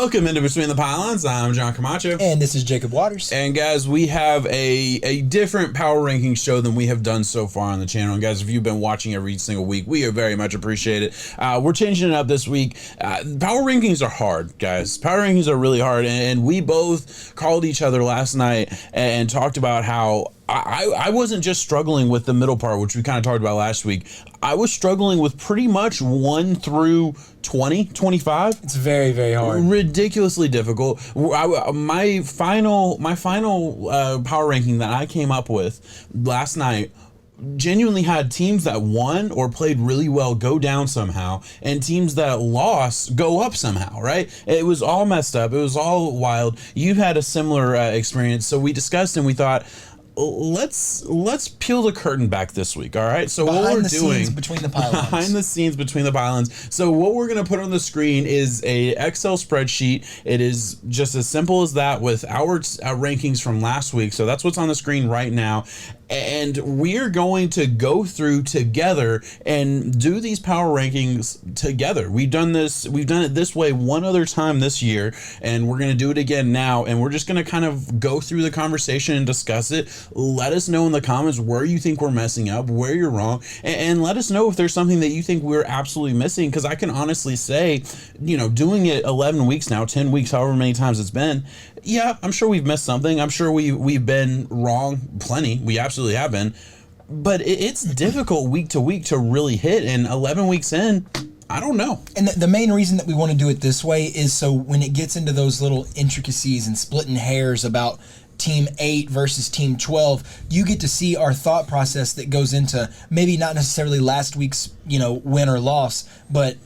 Welcome into Between the Pylons. I'm John Camacho. And this is Jacob Waters. And guys, we have a different power ranking show than we have done so far on the channel. And guys, if you've been watching every single week, we very much appreciate it. We're changing it up this week. Power rankings are hard, guys. Power rankings are really hard. And we both called each other last night and talked about how I wasn't just struggling with the middle part, which we kind of talked about last week. I was struggling with pretty much 1 through 20, 25. It's very, very hard. Ridiculously difficult. My final power ranking that I came up with last night genuinely had teams that won or played really well go down somehow, and teams that lost go up somehow, right? It was all messed up. It was all wild. You had a similar experience. So we discussed and we thought, let's peel the curtain back this week, all right? So what we're doing between the pylons. Behind the scenes between the pylons. So what we're going to put on the screen is a Excel spreadsheet. It is just as simple as that with our rankings from last week. So that's what's on the screen right now. And we're going to go through together and do these power rankings together. We've done it this way one other time this year, and we're going to do it again now. And we're just going to kind of go through the conversation and discuss it. Let us know in the comments where you think we're messing up, where you're wrong, and let us know if there's something that you think we're absolutely missing. Because I can honestly say, doing it 11 weeks now, 10 weeks, however many times it's been, yeah, I'm sure we've missed something. I'm sure we've been wrong plenty. We absolutely have been. But it's difficult week to week to really hit. And 11 weeks in, I don't know. And the main reason that we want to do it this way is so when it gets into those little intricacies and splitting hairs about Team 8 versus Team 12, you get to see our thought process that goes into maybe not necessarily last week's, win or loss, but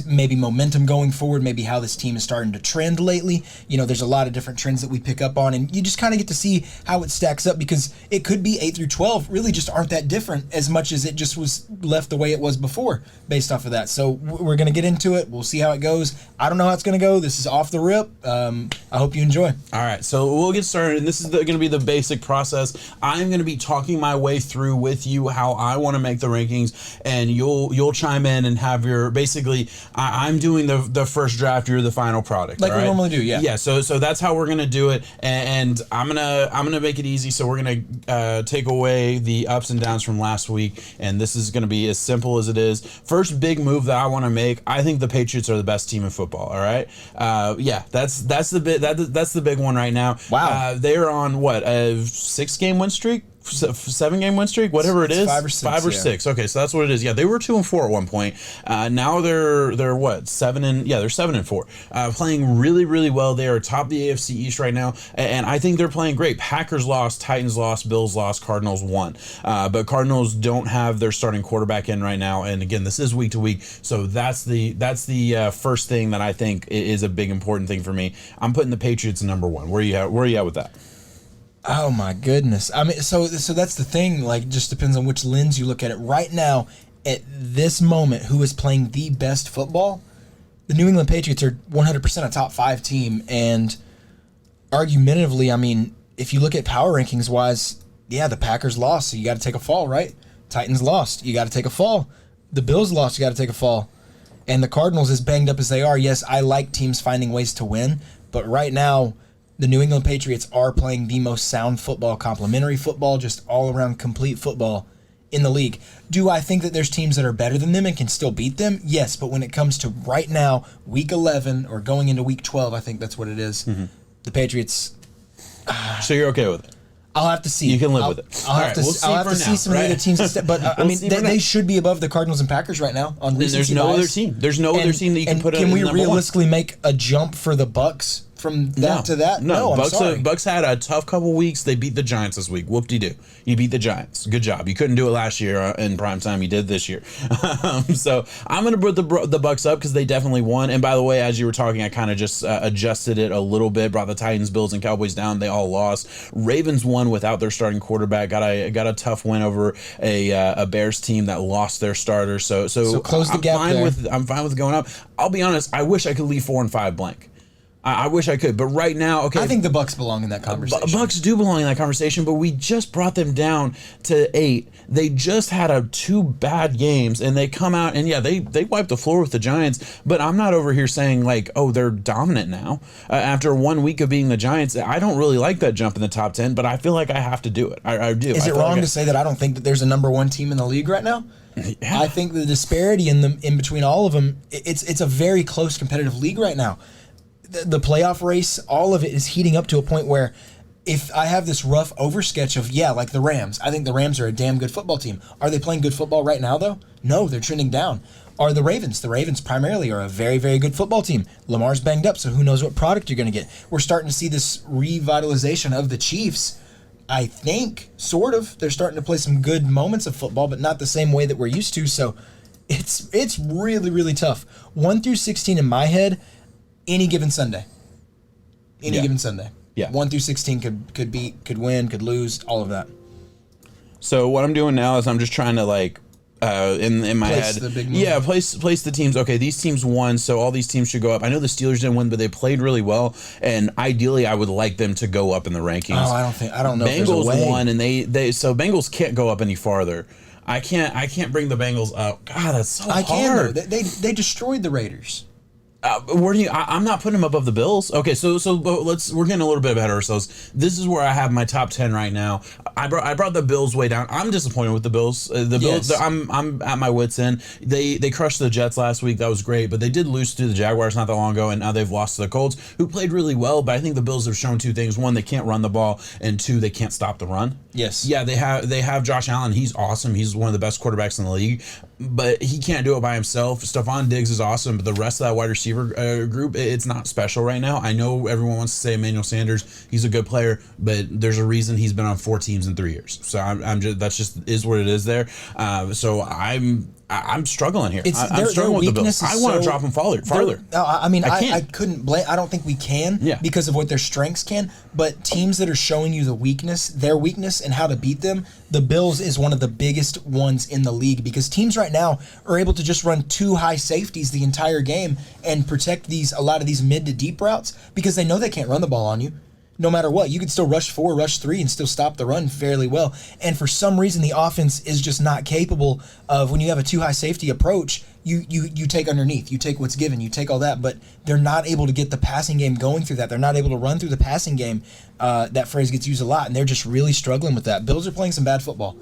maybe momentum going forward, maybe how this team is starting to trend lately. There's a lot of different trends that we pick up on, and you just kind of get to see how it stacks up, because it could be 8 through 12 really just aren't that different as much as it just was left the way it was before based off of that. So we're going to get into it. We'll see how it goes. I don't know how it's going to go. This is off the rip. I hope you enjoy. All right, so we'll get started, and this is going to be the basic process. I'm going to be talking my way through with you how I want to make the rankings, and you'll chime in and have your basically. I'm doing the first draft. You're the final product, like we normally do. Yeah. So that's how we're gonna do it, and I'm gonna make it easy. So we're gonna take away the ups and downs from last week, and this is gonna be as simple as it is. First big move that I want to make. I think the Patriots are the best team in football. All right. That's the big one right now. Wow. They're on what, a 6-game win streak? 7-game win streak, whatever it is, 5 or 6. Okay, so that's what it is. Yeah, they were 2-4 at one point. Now they're what, 7-4. Playing really, really well. They are atop the AFC East right now, and I think they're playing great. Packers lost, Titans lost, Bills lost, Cardinals won. But Cardinals don't have their starting quarterback in right now. And again, this is week to week, so that's the first thing that I think is a big important thing for me. I'm putting the Patriots number 1. Where are you at with that? Oh my goodness. I mean, so that's the thing, like, just depends on which lens you look at it. Right now, at this moment, who is playing the best football? The New England Patriots are 100% a top 5 team, and argumentatively, I mean, if you look at power rankings wise, yeah, the Packers lost, so you got to take a fall, right? Titans lost, you got to take a fall. The Bills lost, you got to take a fall. And the Cardinals, as banged up as they are, yes, I like teams finding ways to win, but right now, the New England Patriots are playing the most sound football, complementary football, just all-around complete football in the league. Do I think that there's teams that are better than them and can still beat them? Yes, but when it comes to right now, Week 11, or going into Week 12, I think that's what it is, the Patriots... So you're okay with it? I'll have to see. You can live with it. I'll have to see some of the other teams. But, I mean, they should be above the Cardinals and Packers right now on recency There's no bias. other team. There's no other team that you can put in Can we number 1. realistically make a jump for the Bucs? From that to that? No, I'm sorry. Bucs had a tough couple weeks. They beat the Giants this week. Whoop-de-doo. You beat the Giants. Good job. You couldn't do it last year in prime time. You did this year. So I'm going to put the Bucs up because they definitely won. And by the way, as you were talking, I kind of just adjusted it a little bit. Brought the Titans, Bills, and Cowboys down. They all lost. Ravens won without their starting quarterback. Got a tough win over a Bears team that lost their starter. So close the gap there. I'm fine with going up. I'll be honest. I wish I could leave 4 and 5 blank. I wish I could, but right now, okay. I think the Bucs belong in that conversation. Bucs do belong in that conversation, but we just brought them down to 8. They just had 2 bad games, and they come out and they wiped the floor with the Giants. But I'm not over here saying like, oh, they're dominant now. After 1 week of being the Giants, I don't really like that jump in the top 10, but I feel like I have to do it. I do. Is it wrong to say that I don't think that there's a number 1 team in the league right now? Yeah. I think the disparity in between all of them, it's a very close competitive league right now. The playoff race, all of it is heating up to a point where if I have this rough oversketch of, like the Rams, I think the Rams are a damn good football team. Are they playing good football right now, though? No, they're trending down. Are the Ravens? The Ravens primarily are a very, very good football team. Lamar's banged up, so who knows what product you're going to get. We're starting to see this revitalization of the Chiefs. I think, sort of. They're starting to play some good moments of football, but not the same way that we're used to, so it's really, really tough. 1 through 16 in my head, any given Sunday. Any given Sunday. Yeah. 1 through 16 could beat, could win, could lose, all of that. So what I'm doing now is I'm just trying to like in my place head. The big movie. Place the teams. Okay, these teams won, so all these teams should go up. I know the Steelers didn't win, but they played really well, and ideally I would like them to go up in the rankings. Oh, I don't know. Bengals if won, and they so Bengals can't go up any farther. I can't bring the Bengals up. God, that's so hard. I can though. They destroyed the Raiders. Where do you? I'm not putting them above the Bills. Okay, so we're getting a little bit ahead of ourselves. This is where I have my top 10 right now. I brought the Bills way down. I'm disappointed with the Bills. Bills. I'm at my wits' end. They crushed the Jets last week. That was great, but they did lose to the Jaguars not that long ago, and now they've lost to the Colts, who played really well. But I think the Bills have shown 2 things: 1, they can't run the ball, and 2, they can't stop the run. Yes. Yeah, they have Josh Allen. He's awesome. He's one of the best quarterbacks in the league, but he can't do it by himself. Stephon Diggs is awesome, but the rest of that wide receiver group, it's not special right now. I know everyone wants to say Emmanuel Sanders, he's a good player, but there's a reason he's been on 4 teams in 3 years. So I'm just, that's just is what it is there. So I'm struggling here. I'm struggling with the Bills. I want to drop them farther. I couldn't blame. I don't think we can because of what their strengths can. But teams that are showing you their weakness, and how to beat them, the Bills is one of the biggest ones in the league, because teams right now are able to just run 2 high safeties the entire game and protect a lot of these mid to deep routes, because they know they can't run the ball on you. No matter what, you could still rush 4, rush 3, and still stop the run fairly well. And for some reason, the offense is just not capable of, when you have a 2 high safety approach, you take underneath, you take what's given, you take all that, but they're not able to get the passing game going through that. They're not able to run through the passing game. That phrase gets used a lot, and they're just really struggling with that. Bills are playing some bad football.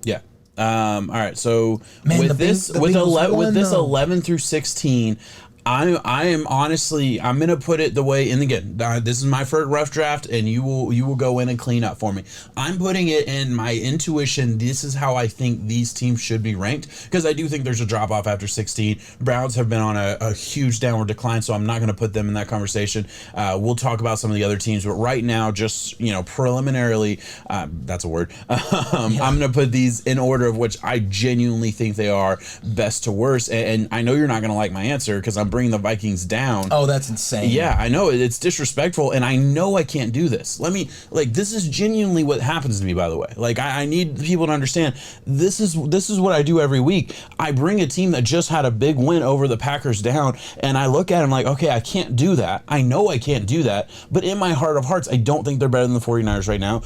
Yeah. All right. So with this 11 through 16. I am honestly, I'm gonna put it the way, and again, this is my first rough draft, and you will go in and clean up for me. I'm putting it in my intuition. This is how I think these teams should be ranked, because I do think there's a drop off after 16. Browns have been on a huge downward decline, so I'm not gonna put them in that conversation. We'll talk about some of the other teams, but right now, just preliminarily, that's a word. I'm gonna put these in order of which I genuinely think they are best to worst, and I know you're not gonna like my answer because I'm bring the Vikings down. Oh, that's insane. Yeah, I know it's disrespectful, and I know I can't do this. This is genuinely what happens to me, by the way. I need people to understand this is what I do every week. I bring a team that just had a big win over the Packers down, and I look at them like, okay, I can't do that. I know I can't do that, but in my heart of hearts, I don't think they're better than the 49ers right now.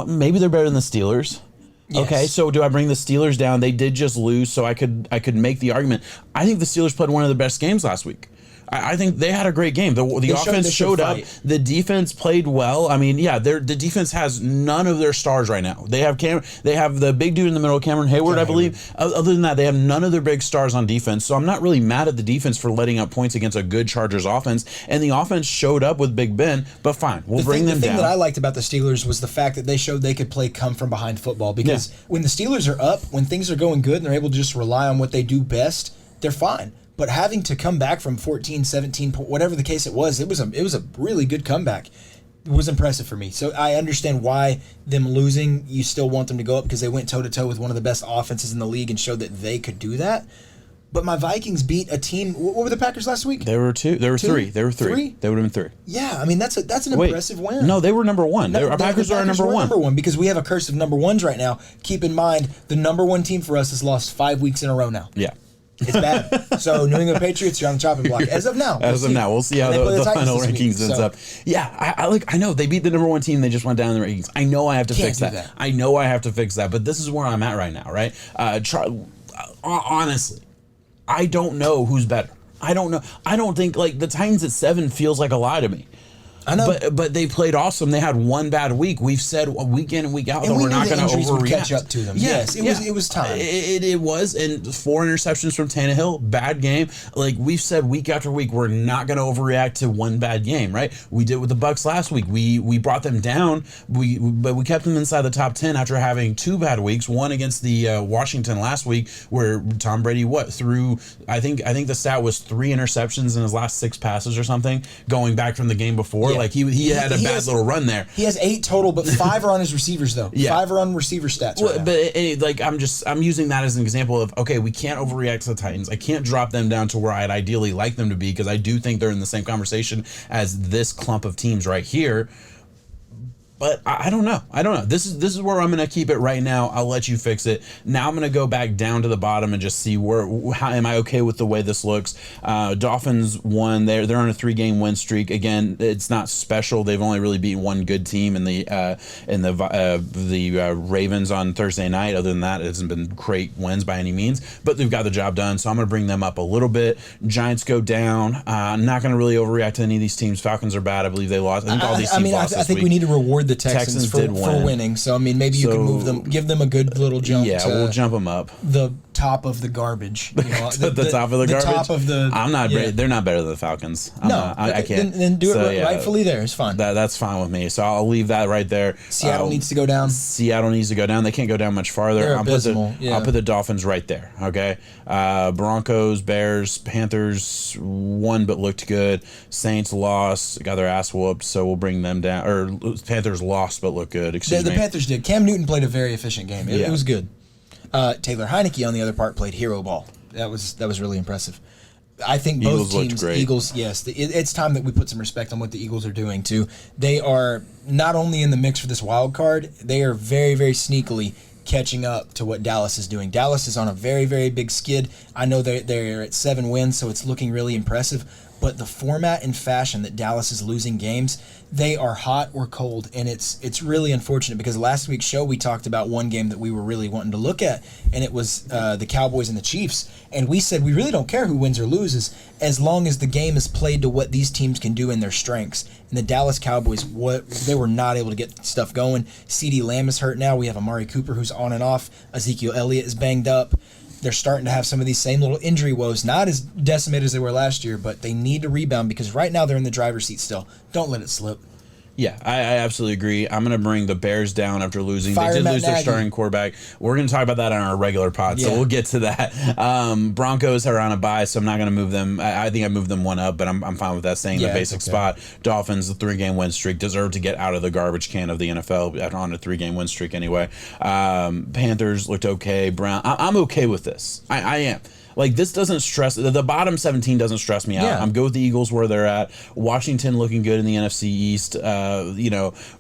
Maybe they're better than the Steelers. Yes. Okay, so do I bring the Steelers down? They did just lose, so I could make the argument. I think the Steelers played one of the best games last week. I think they had a great game. The offense showed up. The defense played well. I mean, the defense has none of their stars right now. They have the big dude in the middle, Cameron Hayward, I believe. Other than that, they have none of their big stars on defense. So I'm not really mad at the defense for letting up points against a good Chargers offense. And the offense showed up with Big Ben, but fine, we'll bring them down. The thing that I liked about the Steelers was the fact that they showed they could play come from behind football, because when the Steelers are up, when things are going good and they're able to just rely on what they do best, they're fine. But having to come back from 14, 17, whatever the case it was a really good comeback. It was impressive for me. So I understand why them losing, you still want them to go up, because they went toe-to-toe with one of the best offenses in the league and showed that they could do that. But my Vikings beat a team. What were the Packers last week? They were 2. They were 3. They were 3. They would have been 3. Yeah, I mean that's an impressive win. No, they were number 1. Our Packers are number 1. Number 1, because we have a curse of number 1s right now. Keep in mind, the number 1 team for us has lost 5 weeks in a row now. Yeah. It's bad. So New England Patriots, you're on the chopping block as of now. We'll see how the final rankings ends up. Yeah, I know they beat the number one team. They just went down in the rankings. I know I have to fix that. I know I have to fix that. But this is where I'm at right now, right? Honestly, I don't know who's better. I don't know. I don't think like the Titans at 7 feels like a lie to me. I know. But they played awesome. They had one bad week. We've said week in and week out that we're not going to overreact. Catch up to them. Yes, it was time. It was, and 4 interceptions from Tannehill. Bad game. Like we've said week after week, we're not going to overreact to one bad game. Right? We did with the Bucs last week. We brought them down. But we kept them inside the top 10 after having 2 bad weeks. One against the Washington last week, where Tom Brady threw. I think the stat was 3 interceptions in his last 6 passes or something, going back from the game before. Yeah. Like he had a bad little run there. He has 8 total, but 5 are on his receivers though. Yeah. 5 are on receiver stats. Right now. But like I'm using that as an example of okay, we can't overreact to the Titans. I can't drop them down to where I'd ideally like them to be because I do think they're in the same conversation as this clump of teams right here. But I don't know. This is where I'm going to keep it right now. I'll let you fix it. Now I'm going to go back down to the bottom and just see how am I okay with the way this looks. Dolphins won. They're on a 3-game win streak. Again, it's not special. They've only really beaten one good team in the Ravens on Thursday night. Other than that, it hasn't been great wins by any means. But they've got the job done. So I'm going to bring them up a little bit. Giants go down. I'm not going to really overreact to any of these teams. Falcons are bad. I believe they lost. I think all these teams lost this week. I think we need to reward the Texans for winning. So, I mean, maybe you can move them, give them a good little jump. Yeah, we'll jump them up. The top of the garbage. You know, the top of the garbage? Top of the... I'm not... Yeah. They're not better than the Falcons. I can't. Then do it rightfully there. It's fine. That's fine with me. So I'll leave that right there. Seattle needs to go down. Seattle needs to go down. They can't go down much farther. They're abysmal. I'll put the Dolphins right there. Okay? Broncos, Bears, Panthers won but looked good. Saints lost, got their ass whooped, so we'll bring them down. Or Panthers lost but looked good. Excuse me. The Panthers did. Cam Newton played a very efficient game. It was good. Taylor Heineke on the other part played hero ball. That was really impressive. I think both teams, Eagles, yes, it's time that we put some respect on what the Eagles are doing too. They are not only in the mix for this wild card, they are very, very sneakily catching up to what Dallas is doing. Dallas is on a very, very big skid. I know they're at 7 wins, so it's looking really impressive. But the format and fashion that Dallas is losing games, they are hot or cold, and it's really unfortunate because last week's show we talked about one game that we were really wanting to look at, and it was the Cowboys and the Chiefs, and we said we really don't care who wins or loses as long as the game is played to what these teams can do in their strengths. And the Dallas Cowboys, they were not able to get stuff going. CeeDee Lamb is hurt now. We have Amari Cooper who's on and off. Ezekiel Elliott is banged up. They're starting to have some of these same little injury woes, not as decimated as they were last year, but they need to rebound because right now they're in the driver's seat still. Don't let it slip. Yeah, I absolutely agree. I'm going to bring the Bears down after losing. They did lose their starting quarterback. We're going to talk about that on our regular pod, so we'll get to that. Broncos are on a bye, so I'm not going to move them. I think I moved them one up, but I'm fine with that, staying in the basic spot. Dolphins, the 3-game win streak, deserve to get out of the garbage can of the NFL on a 3-game win streak anyway. Panthers looked okay. I'm okay with this. I am. Like, this doesn't stress... The bottom 17 doesn't stress me out. Yeah. I'm good with the Eagles where they're at. Washington looking good in the NFC East.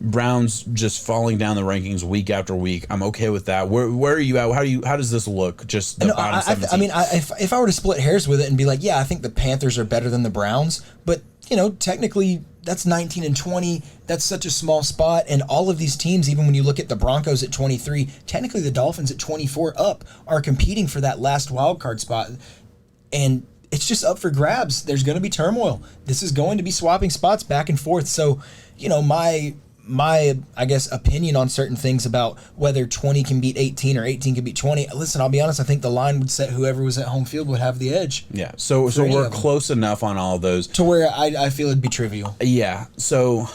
Browns just falling down the rankings week after week. I'm okay with that. Where are you at? How does this look? Just the bottom 17? I mean, if I were to split hairs with it and be like, yeah, I think the Panthers are better than the Browns, but, technically... That's 19 and 20. That's such a small spot. And all of these teams, even when you look at the Broncos at 23, technically the Dolphins at 24 up are competing for that last wild card spot. And it's just up for grabs. There's going to be turmoil. This is going to be swapping spots back and forth. So, my I guess opinion on certain things about whether 20 can beat 18 or 18 can beat 20. Listen, I'll be honest, I think the line would set whoever was at home field would have the edge. Yeah. So we're close enough on all of those to where I feel it'd be trivial. Yeah. So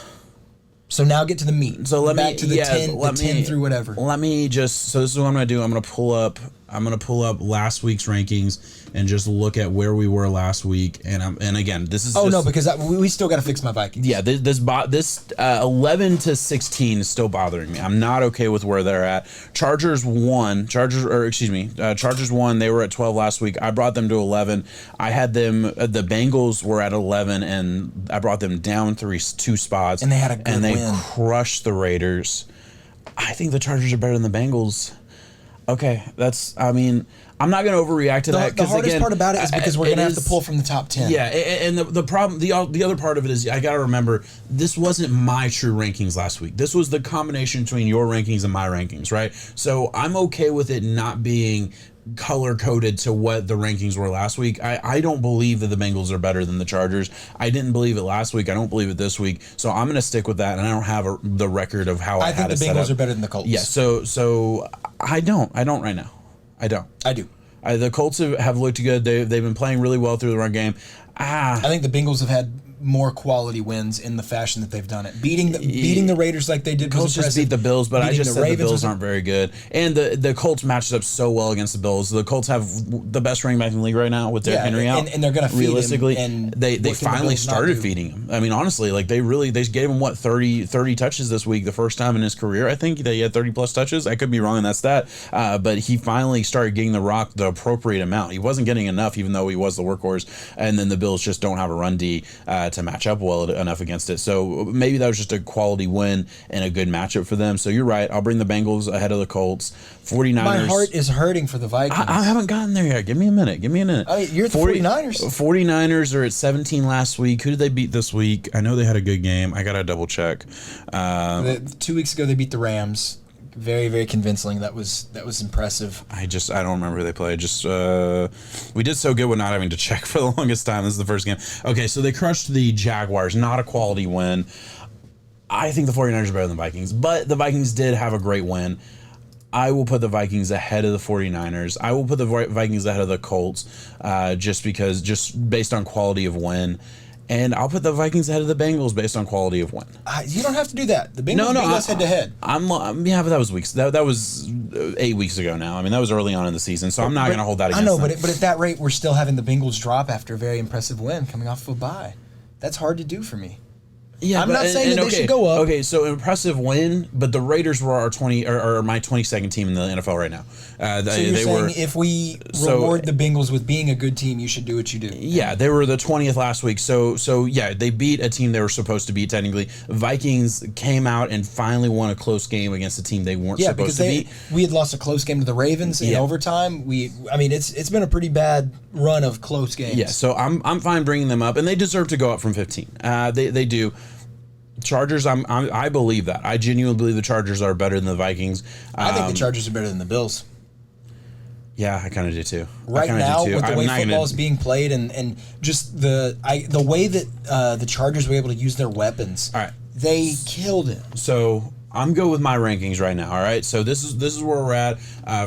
now get to the meat. So let back me to the 10 through whatever. Let me just this is what I'm going to do. I'm going to pull up last week's rankings and just look at where we were last week. And again, this is because we still got to fix my Vikings. Yeah, this 11 to 16 is still bothering me. I'm not okay with where they're at. Chargers won. Chargers won. They were at 12 last week. I brought them to 11. I had them. The Bengals were at 11, and I brought them down 2 spots. And they had a good win. Crushed the Raiders. I think the Chargers are better than the Bengals. Okay, I'm not going to overreact to that. The hardest part about it is because we're going to have to pull from the top 10. Yeah, and the problem, the other part of it is I got to remember, this wasn't my true rankings last week. This was the combination between your rankings and my rankings, right? So I'm okay with it not being color coded to what the rankings were last week. I don't believe that the Bengals are better than the Chargers. I didn't believe it last week. I don't believe it this week. So I'm going to stick with that, and I don't have the record of how I had it set up. I think the Bengals are better than the Colts. Yeah, so I don't right now. I don't. I do. The Colts have looked good. They've been playing really well through the run game. I think the Bengals have had more quality wins in the fashion that they've done it. Beating the Raiders like they did. Colts just beat the Bills, but I just said the Bills aren't very good. And the Colts matched up so well against the Bills. The Colts have the best running back in the league right now with Derrick Henry out. And they're going to feed realistically, him. And they finally started feeding him. I mean, honestly, like they gave him 30 touches this week, the first time in his career. I think that he had 30 plus touches. I could be wrong on that stat, but he finally started getting the rock the appropriate amount. He wasn't getting enough, even though he was the workhorse. And then the Bills just don't have a run D to match up well enough against it. So maybe that was just a quality win and a good matchup for them. So you're right. I'll bring the Bengals ahead of the Colts. 49ers. My heart is hurting for the Vikings. I haven't gotten there yet. Give me a minute. I mean, you're the 49ers. 49ers are at 17 last week. Who did they beat this week? I know they had a good game. I got to double check. 2 weeks ago, they beat the Rams. Very, very convincing. That was impressive. I don't remember who they played. We did so good with not having to check for the longest time. This is the first game. Okay, so they crushed the Jaguars. Not a quality win. I think the 49ers are better than the Vikings, but the Vikings did have a great win. I will put the Vikings ahead of the 49ers. I will put the Vikings ahead of the Colts just based on quality of win. And I'll put the Vikings ahead of the Bengals based on quality of win. You don't have to do that. The Bengals beat us head to head. Yeah, but that was weeks. That was 8 weeks ago now. I mean, that was early on in the season, so I'm not going to hold that against them. I know, but at that rate, we're still having the Bengals drop after a very impressive win coming off of a bye. That's hard to do for me. Yeah, I'm not saying that they should go up. Okay, so impressive win, but the Raiders were my 22nd team in the NFL right now. So you're saying if we reward the Bengals with being a good team, you should do what you do. Yeah, they were the 20th last week. So yeah, they beat a team they were supposed to beat technically. Vikings came out and finally won a close game against a team they weren't supposed to beat. We had lost a close game to the Ravens in overtime. It's been a pretty bad run of close games. Yeah, so I'm fine bringing them up, and they deserve to go up from 15. They do. Chargers, I believe that. I genuinely believe the Chargers are better than the Vikings. I think the Chargers are better than the Bills. Yeah, I kind of do too. Right now, with the way football is being played and just the way that the Chargers were able to use their weapons, all right, they killed it. So I'm good with my rankings right now. All right, so this is where we're at.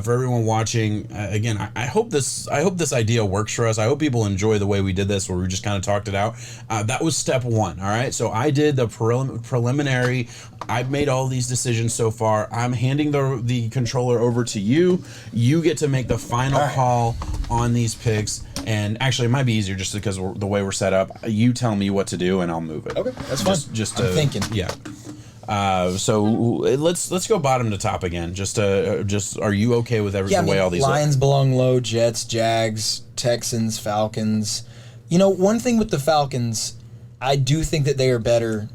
For everyone watching, again, I hope this idea works for us. I hope people enjoy the way we did this, where we just kind of talked it out. That was step one. All right, so I did the preliminary. I've made all these decisions so far. I'm handing the controller over to you. You get to make the final call on these picks. And actually, it might be easier just because the way we're set up. You tell me what to do, and I'll move it. Okay, that's fine. I'm thinking. Yeah. So let's go bottom to top again. Just are you okay with the way all these Lions belong low, Jets, Jags, Texans, Falcons. One thing with the Falcons, I do think that they are better.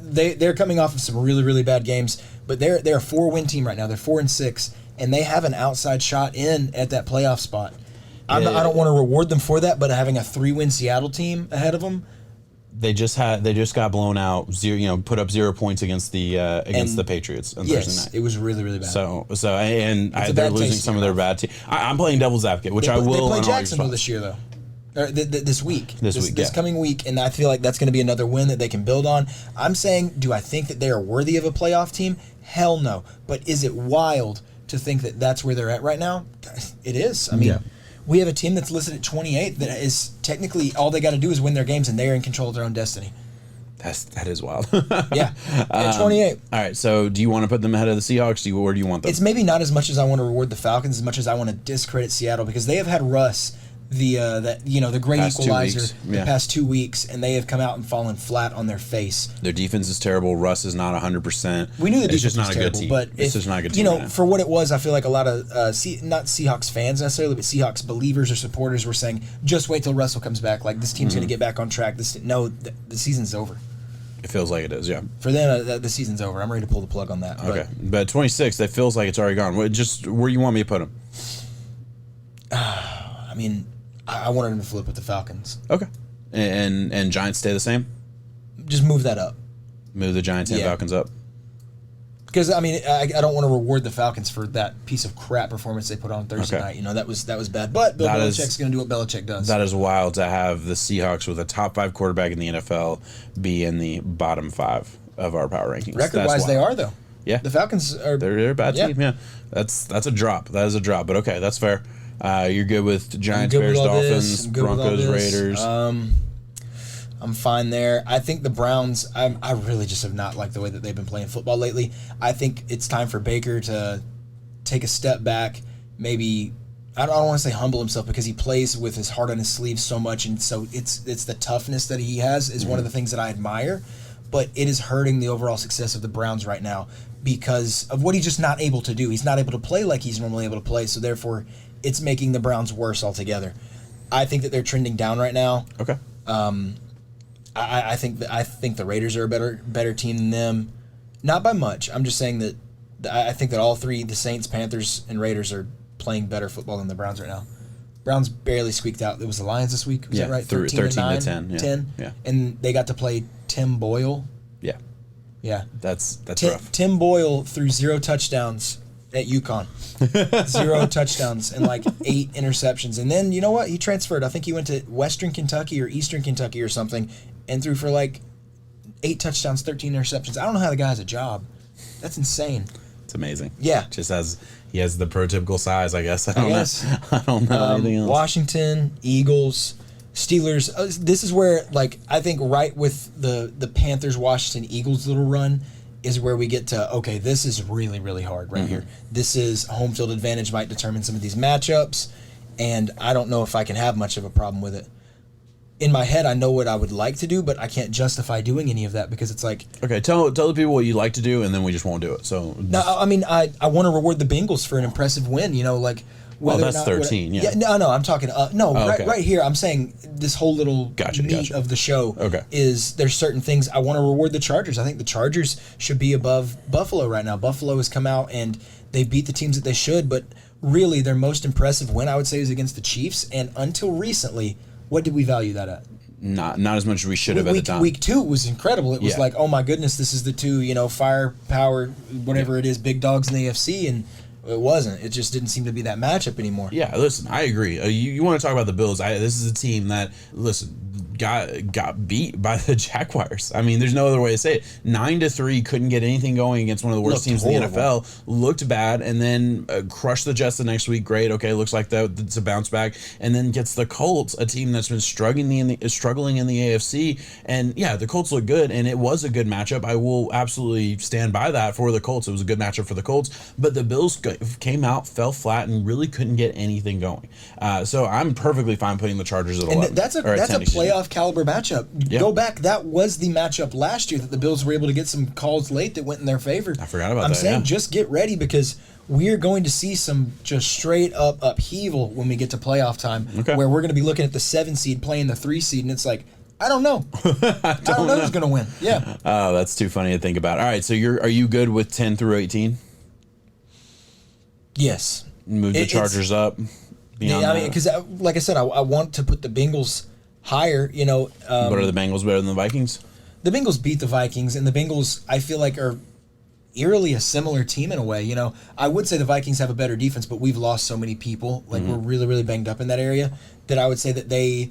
They're coming off of some really, really bad games, but they're a 4-win team right now. They're 4-6, and they have an outside shot in at that playoff spot. I don't want to reward them for that, but having a 3-win Seattle team ahead of them. They just got blown out. Put up 0 points against the Patriots on Thursday night. It was really, really bad. They're losing some of their bad team. I'm playing devil's advocate, which I will. They play Jacksonville this year though. This week. This coming week, and I feel like that's going to be another win that they can build on. I'm saying, do I think that they are worthy of a playoff team? Hell no. But is it wild to think that that's where they're at right now? It is. I mean, we have a team that's listed at 28 that is technically all they got to do is win their games, and they're in control of their own destiny. That is wild. Yeah, at 28. All right, so do you want to put them ahead of the Seahawks? Or do you want them? It's maybe not as much as I want to reward the Falcons as much as I want to discredit Seattle, because they have had Russ, the great equalizer, the past 2 weeks, and they have come out and fallen flat on their face. Their defense is terrible. Russ is not 100%. We knew the defense just not was a terrible, good team. but it's just not a good team. For what it was, I feel like a lot of not Seahawks fans necessarily, but Seahawks believers or supporters were saying, "Just wait till Russell comes back. Like this team's going to get back on track." The season's over. It feels like it is, yeah. For them, the season's over. I'm ready to pull the plug on that. Okay, but 26, that feels like it's already gone. Just where you want me to put them? mean, I wanted him to flip with the Falcons. Okay. And Giants stay the same? Just move that up. Move the Giants and Falcons up? Because, I mean, I don't want to reward the Falcons for that piece of crap performance they put on Thursday night. You know, that was bad. But Bill Belichick's going to do what Belichick does. That is wild to have the Seahawks with a top 5 quarterback in the NFL be in the bottom 5 of our power rankings. Record-wise, they are, though. Yeah. The Falcons are... They're a bad team, yeah. That's a drop. That is a drop. But, okay, that's fair. You're good with Giants, Bears, Dolphins, Broncos, Raiders. I'm fine there. I think the Browns, I really just have not liked the way that they've been playing football lately. I think it's time for Baker to take a step back, maybe, I don't want to say humble himself, because he plays with his heart on his sleeve so much, and so it's the toughness that he has is one of the things that I admire, but it is hurting the overall success of the Browns right now because of what he's just not able to do. He's not able to play like he's normally able to play, so therefore it's making the Browns worse altogether. I think that they're trending down right now. Okay. I think the Raiders are a better team than them, not by much. I'm just saying that I think that all three, the Saints, Panthers, and Raiders, are playing better football than the Browns right now. Browns barely squeaked out. It was the Lions this week. Was that right? 13 to 10. Yeah. 10. Yeah. And they got to play Tim Boyle. Yeah. Yeah. That's rough. Tim Boyle threw 0 touchdowns at UConn. 0 touchdowns and like 8 interceptions. And then, you know what? He transferred. I think he went to Western Kentucky or Eastern Kentucky or something and threw for like 8 touchdowns, 13 interceptions. I don't know how the guy has a job. That's insane. It's amazing. Yeah. He has the prototypical size, I guess. I don't know anything else. Washington, Eagles, Steelers. This is where, like, I think right with the Panthers, Washington, Eagles little run is where we get to, okay, this is really, really hard right here. This is home field advantage might determine some of these matchups, and I don't know if I can have much of a problem with it. In my head, I know what I would like to do, but I can't justify doing any of that because it's like... Okay, tell the people what you like to do, and then we just won't do it. So no, I mean, I want to reward the Bengals for an impressive win, you know, like... Well, that's 13, yeah. No, I'm talking... right here, I'm saying this whole little meat of the show is there's certain things I want to reward the Chargers. I think the Chargers should be above Buffalo right now. Buffalo has come out and they beat the teams that they should, but really their most impressive win, I would say, is against the Chiefs, and until recently... What did we value that at? Not as much as we should have at the time. Week 2 was incredible. It was like, oh my goodness, this is the 2, you know, firepower, whatever it is, big dogs in the AFC, and it wasn't. It just didn't seem to be that matchup anymore. Yeah, listen, I agree. You want to talk about the Bills? This is a team that, listen, got beat by the Jaguars. I mean, there's no other way to say it. 9-3, couldn't get anything going against one of the worst teams in the NFL. Looked bad, and then crushed the Jets the next week. Great, okay, looks like that's a bounce back. And then gets the Colts, a team that's been struggling in the AFC. And yeah, the Colts look good, and it was a good matchup. I will absolutely stand by that for the Colts. It was a good matchup for the Colts. But the Bills came out, fell flat, and really couldn't get anything going. So I'm perfectly fine putting the Chargers at 11. And that's a playoff caliber matchup. Go back, that was the matchup last year that the Bills were able to get some calls late that went in their favor. I forgot about that. I'm saying just get ready because we're going to see some just straight up upheaval when we get to playoff time, where we're going to be looking at the 7 seed playing the 3 seed, and it's like, I don't know. I don't know who's going to win. Yeah. Oh, that's too funny to think about. All right, so are you good with 10 through 18? Yes. Move the Chargers up. Yeah, I mean, because like I said, I want to put the Bengals higher, you know. But are the Bengals better than the Vikings? The Bengals beat the Vikings, and the Bengals, I feel like, are eerily a similar team in a way. You know, I would say the Vikings have a better defense, but we've lost so many people. Like, we're really, really banged up in that area that I would say that they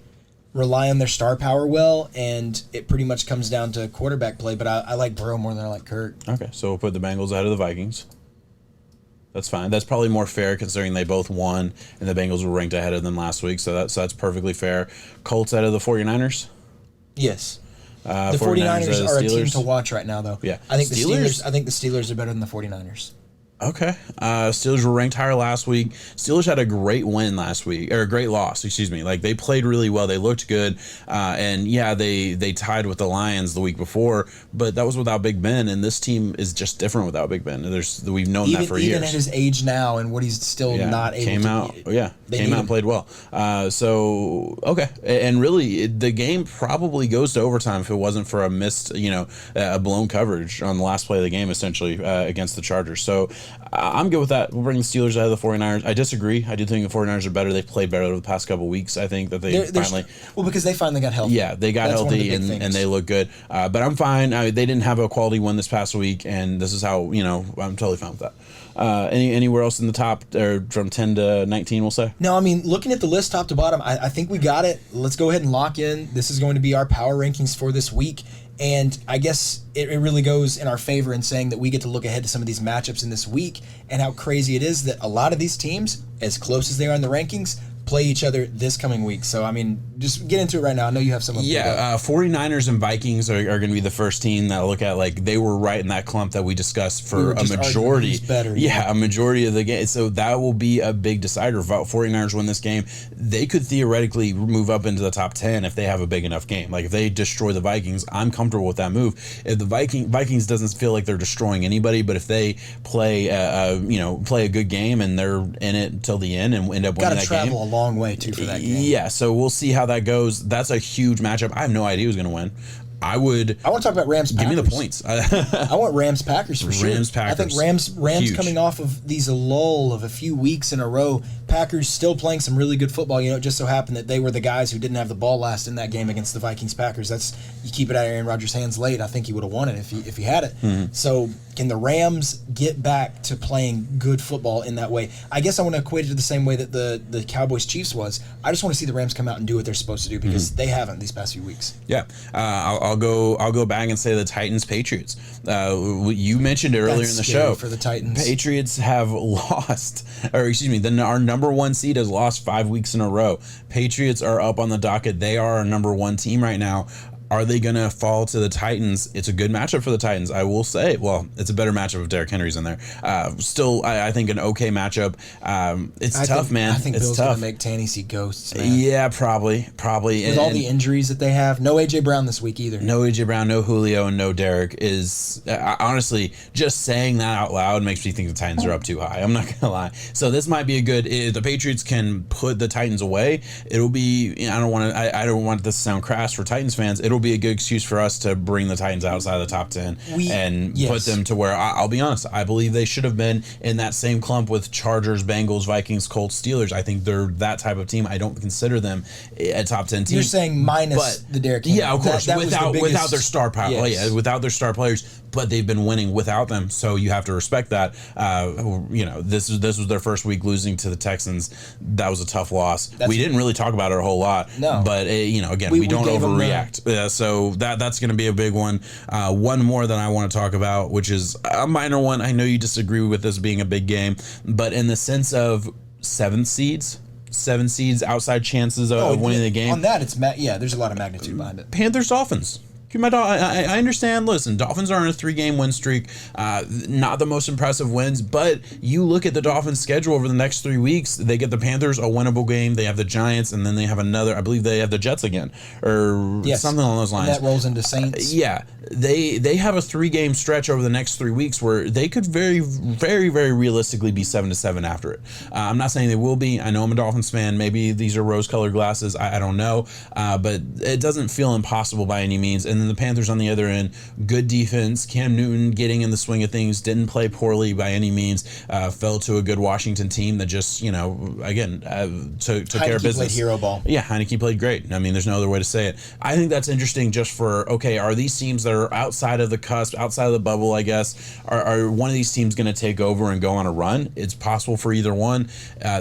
rely on their star power well, and it pretty much comes down to quarterback play. But I like Burrow more than I like Kirk. Okay, so we'll put the Bengals ahead of the Vikings. That's fine. That's probably more fair considering they both won and the Bengals were ranked ahead of them last week. So that's perfectly fair. Colts out of the 49ers? Yes. The 49ers are a team to watch right now, though. Yeah. I think the Steelers are better than the 49ers. Okay. Steelers were ranked higher last week. Steelers had a great win last week, or a great loss, excuse me. Like, they played really well. They looked good. And yeah, they tied with the Lions the week before, but that was without Big Ben, and this team is just different without Big Ben. We've known that for years. Even at his age now and what he's still not able to came out and played well. So, okay. And really, the game probably goes to overtime if it wasn't for a missed, a blown coverage on the last play of the game, essentially, against the Chargers. So, I'm good with that. We'll bring the Steelers out of the 49ers. I disagree. I do think the 49ers are better. They've played better over the past couple of weeks. I think that because they finally got healthy. Yeah, they got healthy and they look good. But I'm fine. They didn't have a quality win this past week, and this is how, I'm totally fine with that. Anywhere else in the top, or from 10 to 19, we'll say? No, I mean, looking at the list top to bottom, I think we got it. Let's go ahead and lock in. This is going to be our power rankings for this week. And I guess it really goes in our favor in saying that we get to look ahead to some of these matchups in this week and how crazy it is that a lot of these teams, as close as they are in the rankings, play each other this coming week. So, I mean, just get into it right now. I know you have some. 49ers and Vikings are going to be the first team that I look at. Like, they were right in that clump that we discussed for a majority. A majority of the game. So that will be a big decider. If 49ers win this game, they could theoretically move up into the top 10 if they have a big enough game. Like, if they destroy the Vikings, I'm comfortable with that move. If the Vikings doesn't feel like they're destroying anybody, but if they play a good game and they're in it until the end and end up winning that game. Travel a long way too for that game. Yeah, so we'll see how that goes. That's a huge matchup. I have no idea who's going to win. I want to talk about Rams Packers. Give me the points. I want Rams Packers for sure. Rams Packers. I think Rams huge. Coming off of these lull of a few weeks in a row. Packers still playing some really good football. It just so happened that they were the guys who didn't have the ball last in that game against the Vikings Packers. You keep it out of Aaron Rodgers' hands late. I think he would have won it if he had it. Mm-hmm. So can the Rams get back to playing good football in that way? I guess I want to equate it to the same way that the Cowboys Chiefs was. I just want to see the Rams come out and do what they're supposed to do because they haven't these past few weeks. Yeah, I'll go back and say the Titans Patriots. You mentioned it earlier in the show. For the Titans, Patriots have lost, or excuse me, our number one seed has lost 5 weeks in a row. Patriots are up on the docket. They are our number one team right now. Are they going to fall to the Titans? It's a good matchup for the Titans, I will say. Well, it's a better matchup if Derrick Henry's in there. Still, I think an okay matchup. It's tough, man. I think Bill's going to make Tanny see ghosts, man. Yeah, probably. With all the injuries that they have. No A.J. Brown this week either. No A.J. Brown, no Julio, and no Derrick is... honestly, just saying that out loud makes me think the Titans are up too high. I'm not going to lie. So this might be a good... If the Patriots can put the Titans away, it'll be... I don't want this to sound crass for Titans fans. It'll be a good excuse for us to bring the Titans outside of the top 10 and put them to where, I'll be honest, I believe they should have been in that same clump with Chargers, Bengals, Vikings, Colts, Steelers. I think they're that type of team. I don't consider them a top 10 team. You're saying minus the Derrick Henry. Yeah, of course, without their star power. Yes. Without their star players, but they've been winning without them, so you have to respect that. This was their first week losing to the Texans. That was a tough loss. We didn't really talk about it a whole lot. No. But, again, we don't overreact. So that's going to be a big one. One more that I want to talk about, which is a minor one. I know you disagree with this being a big game, but in the sense of seven seeds, outside chances of winning the game. On that, there's a lot of magnitude behind it. Panthers, Dolphins. I understand. Listen, Dolphins are on a 3-game win streak. Not the most impressive wins, but you look at the Dolphins' schedule over the next 3 weeks. They get the Panthers, a winnable game. They have the Giants, and then they have another. I believe they have the Jets again, or something along those lines. And that rolls into Saints. They have a 3-game stretch over the next 3 weeks where they could very, very, very realistically be 7-7 after it. I'm not saying they will be. I know I'm a Dolphins fan. Maybe these are rose-colored glasses. I don't know, but it doesn't feel impossible by any means. And then the Panthers on the other end, good defense. Cam Newton getting in the swing of things, didn't play poorly by any means. Fell to a good Washington team that just, again, took care of business. Played hero ball. Yeah, Heineke played great. I mean, there's no other way to say it. I think that's interesting just for, are these teams that are outside of the cusp, outside of the bubble, I guess, are one of these teams going to take over and go on a run? It's possible for either one.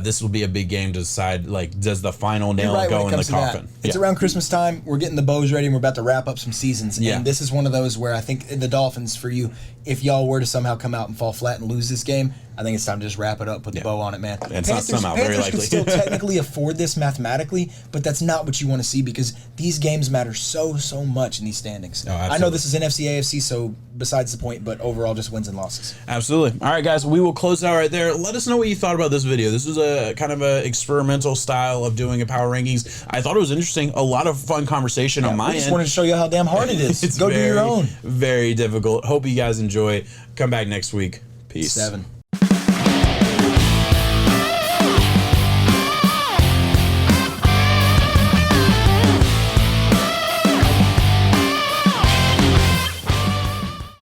This will be a big game to decide, does the final nail go in the coffin? It's around Christmas time. We're getting the bows ready, and we're about to wrap up some seasons. And this is one of those where I think the Dolphins, for you, if y'all were to somehow come out and fall flat and lose this game, I think it's time to just wrap it up, put the bow on it, man. It's not somehow, very likely. Panthers could still technically afford this mathematically, but that's not what you want to see because these games matter so much in these standings. I know this is NFC, AFC, so besides the point, but overall just wins and losses. Absolutely. All right, guys, we will close out right there. Let us know what you thought about this video. This was a kind of a experimental style of doing a power rankings. I thought it was interesting. A lot of fun conversation on my end. I just wanted to show you how damn hard it is. Go do your own. Very difficult. Hope you guys enjoy. Come back next week. Peace. 7.